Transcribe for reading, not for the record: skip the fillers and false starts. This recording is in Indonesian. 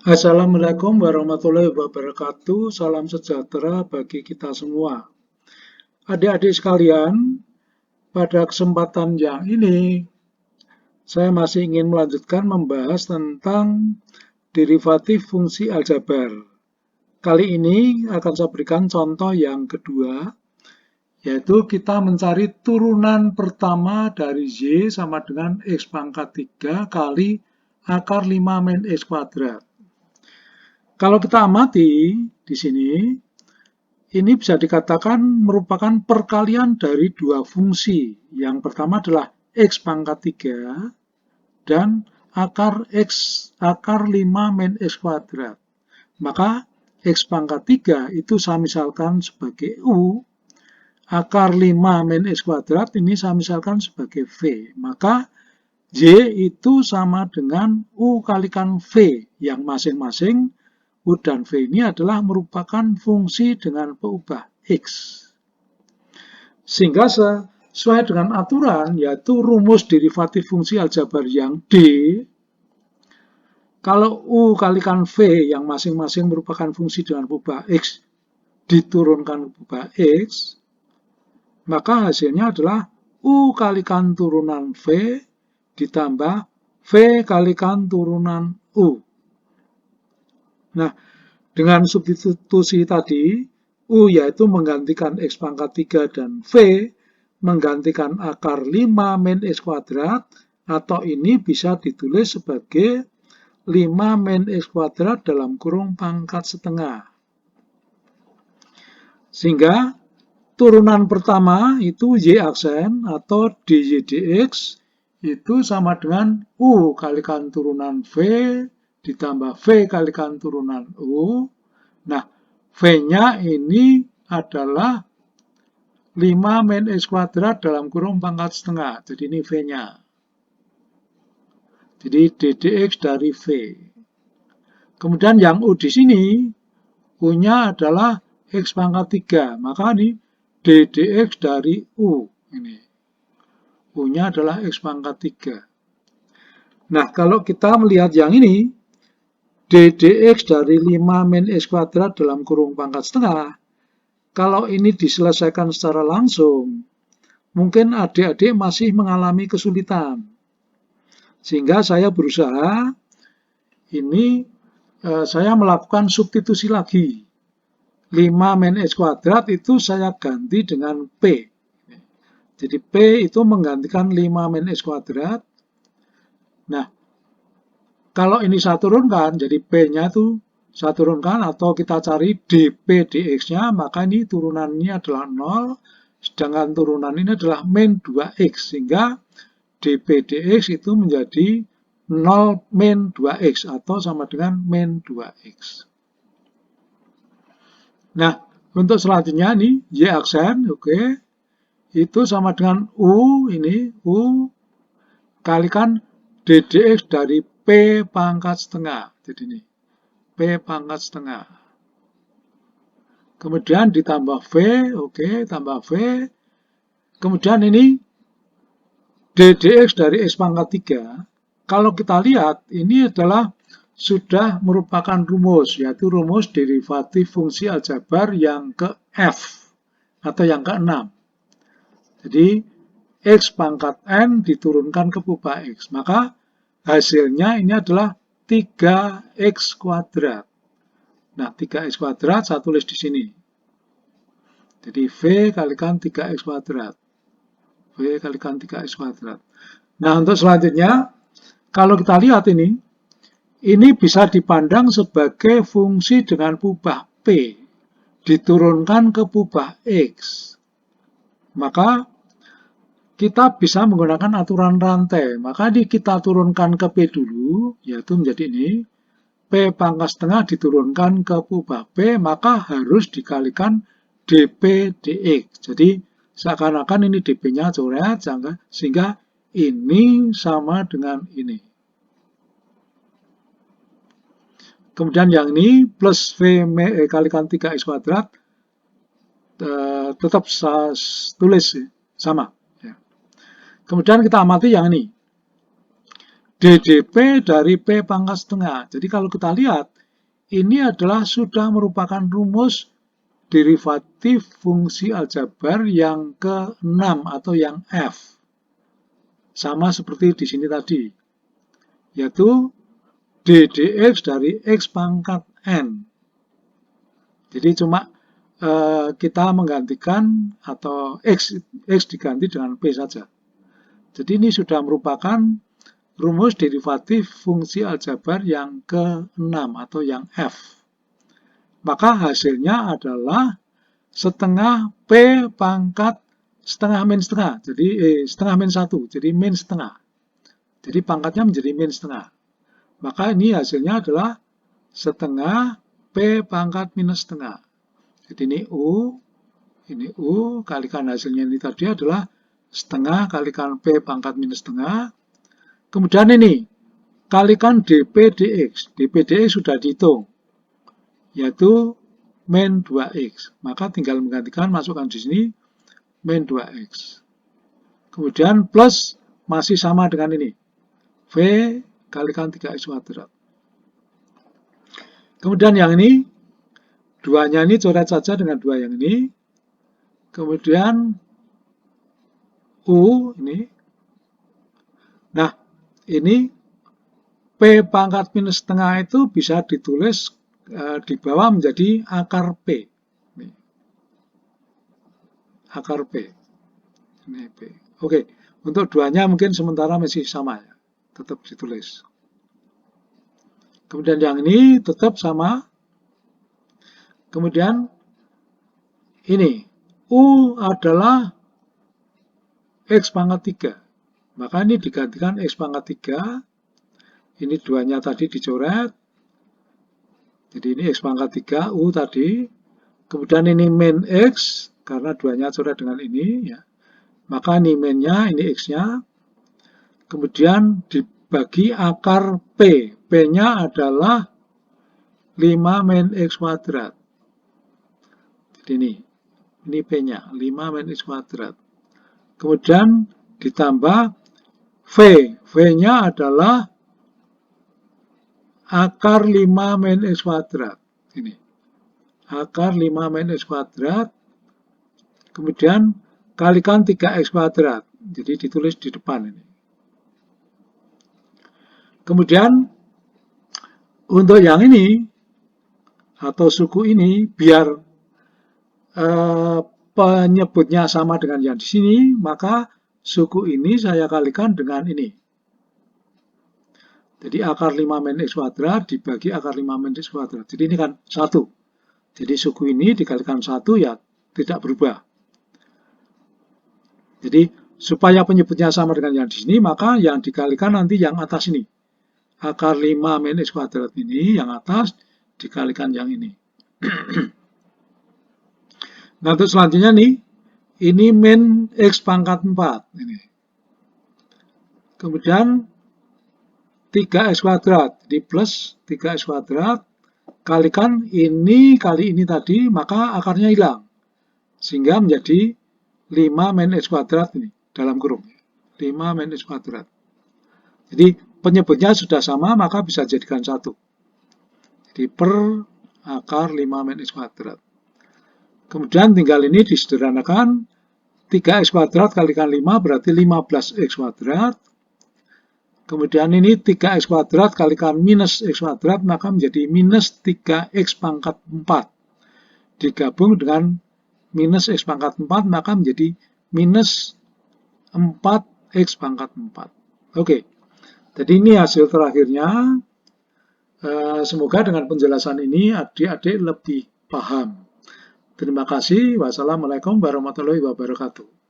Assalamualaikum warahmatullahi wabarakatuh. Salam sejahtera bagi kita semua. Adik-adik sekalian, pada kesempatan yang ini, saya masih ingin melanjutkan membahas tentang derivatif fungsi aljabar. Kali ini akan saya berikan contoh yang kedua, yaitu kita mencari turunan pertama dari Y sama dengan X pangkat 3 kali akar 5 min X kuadrat. Kalau kita amati di sini, ini bisa dikatakan merupakan perkalian dari dua fungsi. Yang pertama adalah X pangkat 3 dan akar 5 min X kuadrat. Maka X pangkat 3 itu saya misalkan sebagai U, akar 5 min X kuadrat ini saya misalkan sebagai V. Maka Y itu sama dengan U kalikan V yang masing-masing U dan V ini adalah merupakan fungsi dengan peubah X. Sehingga sesuai dengan aturan, yaitu rumus derivatif fungsi aljabar yang D, kalau U kalikan V yang masing-masing merupakan fungsi dengan peubah X diturunkan peubah X, maka hasilnya adalah U kalikan turunan V ditambah V kalikan turunan U. Nah, dengan substitusi tadi, U yaitu menggantikan X pangkat 3 dan V menggantikan akar 5 min X kuadrat, atau ini bisa ditulis sebagai 5 min X kuadrat dalam kurung pangkat setengah. Sehingga turunan pertama itu Y aksen atau dy dx itu sama dengan U kalikan turunan V ditambah V kalikan turunan U. Nah, V-nya ini adalah 5 min X kuadrat dalam kurung pangkat setengah. Jadi ini V-nya. Jadi ddx dari V. Kemudian yang U di sini, U-nya adalah X pangkat 3. Maka ini ddx dari U. Ini. U-nya adalah X pangkat 3. Nah, kalau kita melihat yang ini, ddx dari 5 min X kuadrat dalam kurung pangkat setengah, kalau ini diselesaikan secara langsung, mungkin adik-adik masih mengalami kesulitan. Sehingga saya berusaha, ini saya melakukan substitusi lagi. 5 min X kuadrat itu saya ganti dengan P. Jadi P itu menggantikan 5 min X kuadrat. Nah, kalau ini saya turunkan, jadi P-nya itu saya turunkan atau kita cari dp dx-nya, maka ini turunannya adalah 0, sedangkan turunan ini adalah min 2x, sehingga dp dx itu menjadi 0 min 2x atau sama dengan min 2x. Nah, untuk selanjutnya nih, y aksen, oke, itu sama dengan U, ini, U kalikan ddx dari P pangkat setengah. Jadi ini, P pangkat setengah. Kemudian ditambah V, oke, tambah V. Kemudian ini ddx dari X pangkat 3. Kalau kita lihat, ini adalah sudah merupakan rumus, yaitu rumus derivatif fungsi aljabar yang ke F, atau yang ke-6. Jadi, X pangkat N diturunkan ke peubah X. Maka, hasilnya ini adalah 3x kuadrat. Nah, 3x kuadrat saya tulis di sini. Jadi V kalikan 3x kuadrat. V kalikan 3x kuadrat. Nah, untuk selanjutnya, kalau kita lihat ini bisa dipandang sebagai fungsi dengan peubah P diturunkan ke peubah X. Maka kita bisa menggunakan aturan rantai. Maka kita turunkan ke P dulu, yaitu menjadi ini. P pangkat setengah diturunkan ke peubah P, maka harus dikalikan dp dx. Jadi seakan-akan ini dp-nya coret, sehingga ini sama dengan ini. Kemudian yang ini plus V kalikan 3x kuadrat, tetap saya tulis sama. Kemudian kita amati yang ini. DDP dari P pangkat setengah. Jadi kalau kita lihat, ini adalah sudah merupakan rumus derivatif fungsi aljabar yang ke-6 atau yang F. Sama seperti di sini tadi, yaitu d dx dari x pangkat n. Jadi cuma kita menggantikan atau x diganti dengan p saja. Jadi ini sudah merupakan rumus derivatif fungsi aljabar yang ke-6 atau yang F. Maka hasilnya adalah setengah P pangkat setengah min setengah. Jadi setengah min 1, jadi min setengah. Jadi pangkatnya menjadi min setengah. Maka ini hasilnya adalah setengah P pangkat minus setengah. Jadi ini U kalikan hasilnya ini tadi adalah setengah kalikan P pangkat minus setengah. Kemudian ini kalikan dP dx. dP dx sudah dihitung, yaitu min 2x. Maka tinggal menggantikan, masukkan di sini min 2x. Kemudian plus masih sama dengan ini. V kalikan 3x kuadrat. Kemudian yang ini, duanya ini coret saja dengan dua yang ini. Kemudian U ini. Nah, ini P pangkat minus setengah itu bisa ditulis di bawah menjadi akar P. Ini. Akar P. Ini P. Oke, untuk duanya mungkin sementara masih sama ya. Tetap ditulis. Kemudian yang ini tetap sama. Kemudian ini U adalah X pangkat 3. Maka ini digantikan X pangkat 3. Ini duanya tadi dicoret. Jadi ini X pangkat 3, U tadi. Kemudian ini min X, karena duanya coret dengan ini. Ya. Maka ini minnya, ini X-nya. Kemudian dibagi akar P. P-nya adalah 5 min X kuadrat. Jadi ini P-nya, 5 min X kuadrat. Kemudian ditambah V. V-nya adalah akar 5 min X kuadrat. Ini. Akar 5 min X kuadrat. Kemudian kalikan 3X kuadrat. Jadi ditulis di depan ini. Kemudian untuk yang ini atau suku ini biar penyebutnya sama dengan yang di sini, maka suku ini saya kalikan dengan ini. Jadi akar 5 min X kuadrat dibagi akar 5 min X kuadrat. Jadi ini kan 1. Jadi suku ini dikalikan 1 ya tidak berubah. Jadi supaya penyebutnya sama dengan yang di sini, maka yang dikalikan nanti yang atas ini. Akar 5 min X kuadrat ini, yang atas dikalikan yang ini. Nah, untuk selanjutnya nih, ini min X pangkat 4. Ini. Kemudian 3X kuadrat, di plus 3X kuadrat, kalikan ini kali ini tadi, maka akarnya hilang. Sehingga menjadi 5 min X kuadrat ini, dalam kurung. 5 min X kuadrat. Jadi, penyebutnya sudah sama, maka bisa jadikan 1. Jadi, per akar 5 min X kuadrat. Kemudian tinggal ini disederhanakan, 3X kuadrat kalikan 5 berarti 15X kuadrat. Kemudian ini 3X kuadrat kalikan minus X kuadrat, maka menjadi minus 3X pangkat 4. Digabung dengan minus X pangkat 4, maka menjadi minus 4X pangkat 4. Oke, jadi ini hasil terakhirnya. Semoga dengan penjelasan ini adik-adik lebih paham. Terima kasih. Wassalamualaikum warahmatullahi wabarakatuh.